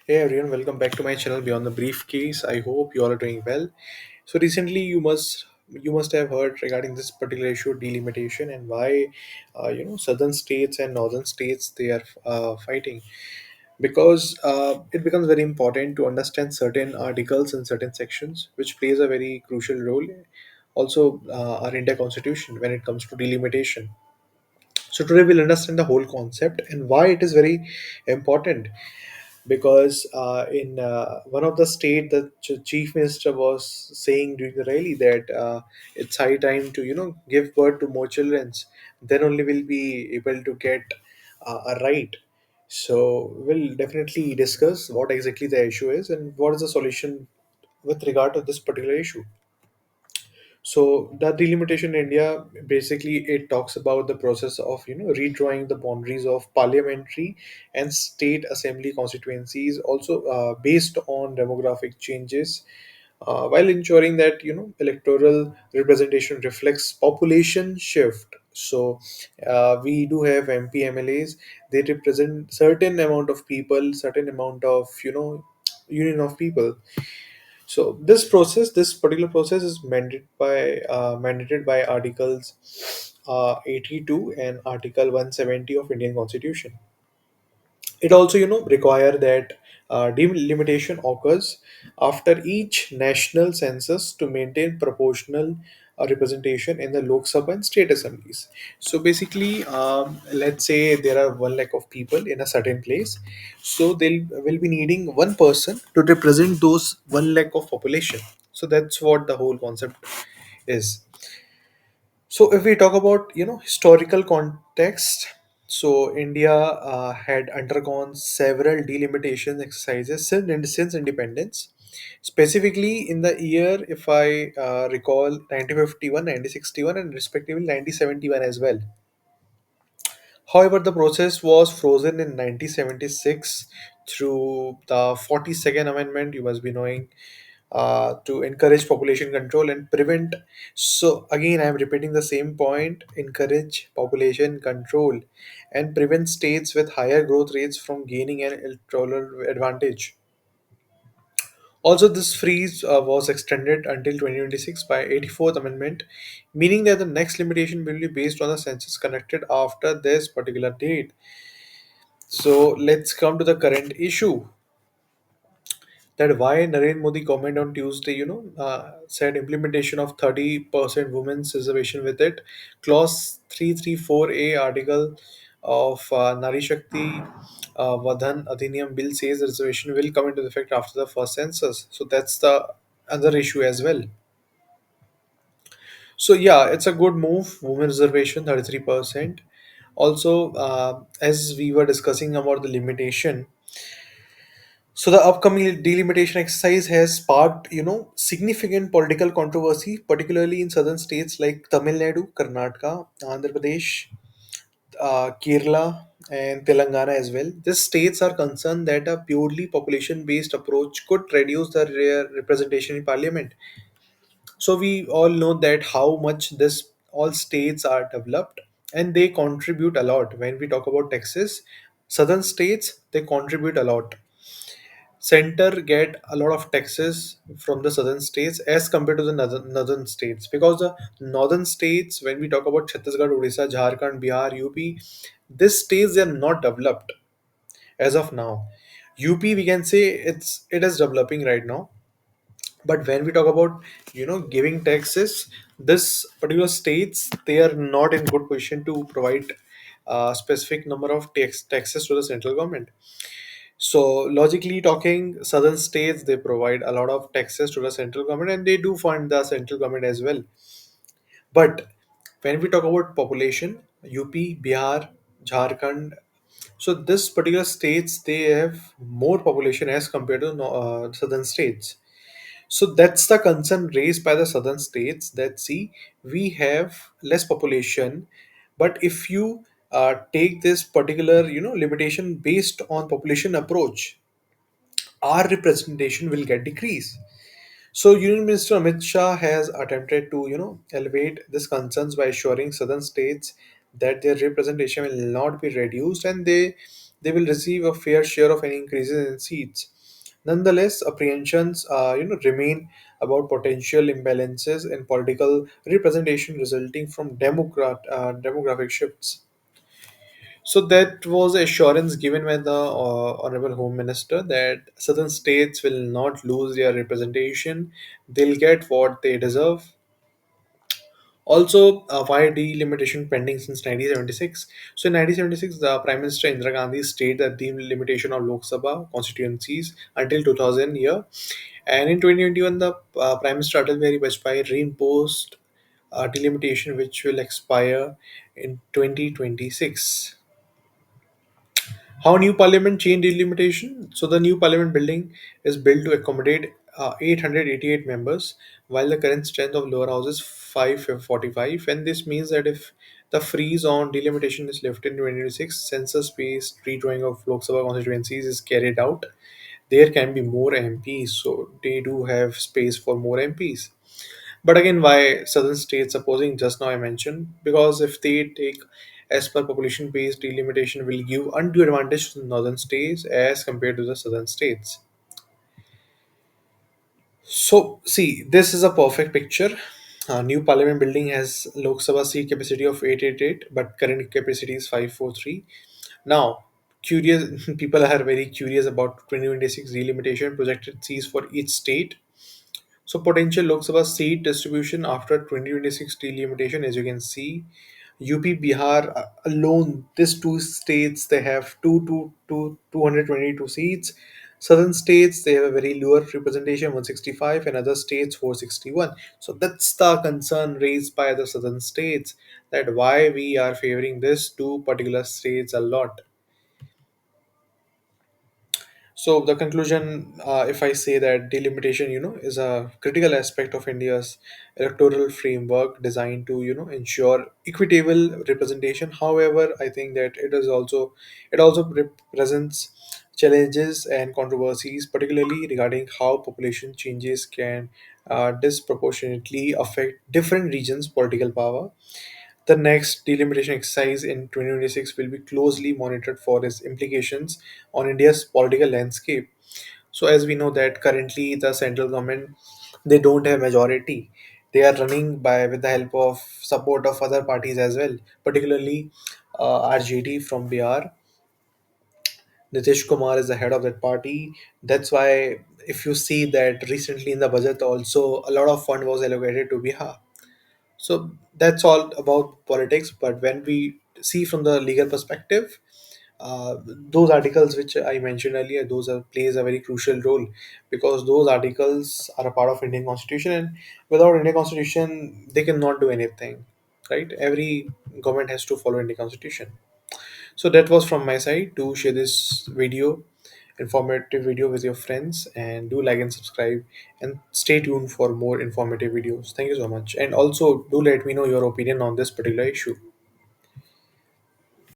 Hey everyone, welcome back to my channel Beyond the Briefcase. I hope you all are doing well. So recently you must have heard regarding this particular issue, delimitation, and why southern states and northern states they are fighting, because it becomes very important to understand certain articles and certain sections which plays a very crucial role. Also, our India Constitution when it comes to delimitation. So today we'll understand the whole concept and why it is very important, because in one of the state the chief minister was saying during the rally that it's high time to give birth to more children, then only we'll be able to get a right. So we'll definitely discuss what exactly the issue is and what is the solution with regard to this particular issue. So the delimitation in India basically it talks about the process of redrawing the boundaries of parliamentary and state assembly constituencies, also based on demographic changes, while ensuring that electoral representation reflects population shift. So we do have MP MLAs. They represent certain amount of people, certain amount of union of people. So this particular process is mandated by Articles 82 and Article 170 of Indian Constitution. It also require that delimitation occurs after each national census to maintain proportional representation in the Lok Sabha and state assemblies. So basically, let's say there are 1 lakh of people in a certain place, so they will be needing one person to represent those 1 lakh of population. So that's what the whole concept is. So if we talk about historical context, so India had undergone several delimitation exercises since independence. Specifically in the year, if I recall, 1951, 1961, and respectively 1971 as well. However, the process was frozen in 1976 through the 42nd Amendment. You must be knowing, to encourage population control and prevent. So again, I am repeating the same point: encourage population control and prevent states with higher growth rates from gaining an electoral advantage. Also, this freeze was extended until 2026 by 84th Amendment, meaning that the next limitation will be based on the census conducted after this particular date. So let's come to the current issue, that why Narendra Modi government on Tuesday, said implementation of 30% women's reservation with it. Clause 334A article of Nari Shakti Vadhan Adhiniyam bill says the reservation will come into effect after the first census. So that's the other issue as well. So yeah, it's a good move. Women reservation 33%. Also, as we were discussing about the limitation, so the upcoming delimitation exercise has sparked, significant political controversy, particularly in southern states like Tamil Nadu, Karnataka, Andhra Pradesh, Kerala, and Telangana as well. These states are concerned that a purely population-based approach could reduce the representation in parliament. So we all know that how much this all states are developed and they contribute a lot. When we talk about Texas, southern states they contribute a lot. Center get a lot of taxes from the southern states as compared to the northern states, because the northern states, when we talk about Chhattisgarh, Odisha, Jharkhand, Bihar, UP, these states they are not developed as of now. UP, we can say it is developing right now, but when we talk about giving taxes, this particular states they are not in good position to provide a specific number of taxes to the central government. So logically talking, southern states they provide a lot of taxes to the central government and they do fund the central government as well. But when we talk about population, UP, Bihar, Jharkhand, so this particular states they have more population as compared to southern states. So that's the concern raised by the southern states, that see, we have less population, but if you take this particular limitation based on population approach, our representation will get decreased. So Union Minister Amit Shah has attempted to elevate these concerns by assuring southern states that their representation will not be reduced and they will receive a fair share of any increases in seats. Nonetheless, apprehensions remain about potential imbalances in political representation resulting from demographic shifts. So that was assurance given by the Honorable Home Minister that southern states will not lose their representation; they'll get what they deserve. Also, why delimitation pending since 1976? So, in 1976, the Prime Minister Indira Gandhi stated that delimitation of Lok Sabha constituencies until 2000 year, and in 2021, the Prime Minister Atal Bihari Vajpayee reimposed delimitation, which will expire in 2026. How new parliament changed delimitation? So the new parliament building is built to accommodate 888 members, while the current strength of lower house is 545. And this means that if the freeze on delimitation is lifted in 2026, census-based redrawing of Lok Sabha constituencies is carried out, there can be more MPs. So they do have space for more MPs. But again, why southern states opposing? Just now I mentioned, because if they take as per population based delimitation will give undue advantage to the northern states as compared to the southern states. So, see, this is a perfect picture. New parliament building has Lok Sabha seat capacity of 888, but current capacity is 543. Now, curious people are very curious about 2026 delimitation projected seats for each state. So potential Lok Sabha seat distribution after 2026 delimitation, as you can see, UP, Bihar alone, these two states they have 222 seats. Southern states they have a very lower representation 165 and other states 461. So that's the concern raised by the southern states that why we are favoring this two particular states a lot. So the conclusion, if I say that delimitation, is a critical aspect of India's electoral framework designed to, ensure equitable representation. However, I think that it also represents challenges and controversies, particularly regarding how population changes can disproportionately affect different regions' political power. The next delimitation exercise in 2026 will be closely monitored for its implications on India's political landscape. So, as we know that currently the central government they don't have majority. They are running by with the help of support of other parties as well, particularly RJD from Bihar. Nitish Kumar is the head of that party. That's why if you see that recently in the budget also a lot of fund was allocated to Bihar. So that's all about politics. But when we see from the legal perspective, those articles which I mentioned earlier, those plays a very crucial role because those articles are a part of Indian Constitution, and without Indian Constitution, they cannot do anything. Right? Every government has to follow Indian Constitution. So that was from my side to share this video, informative video with your friends, and do like and subscribe and stay tuned for more informative videos. Thank you so much. And also do let me know your opinion on this particular issue.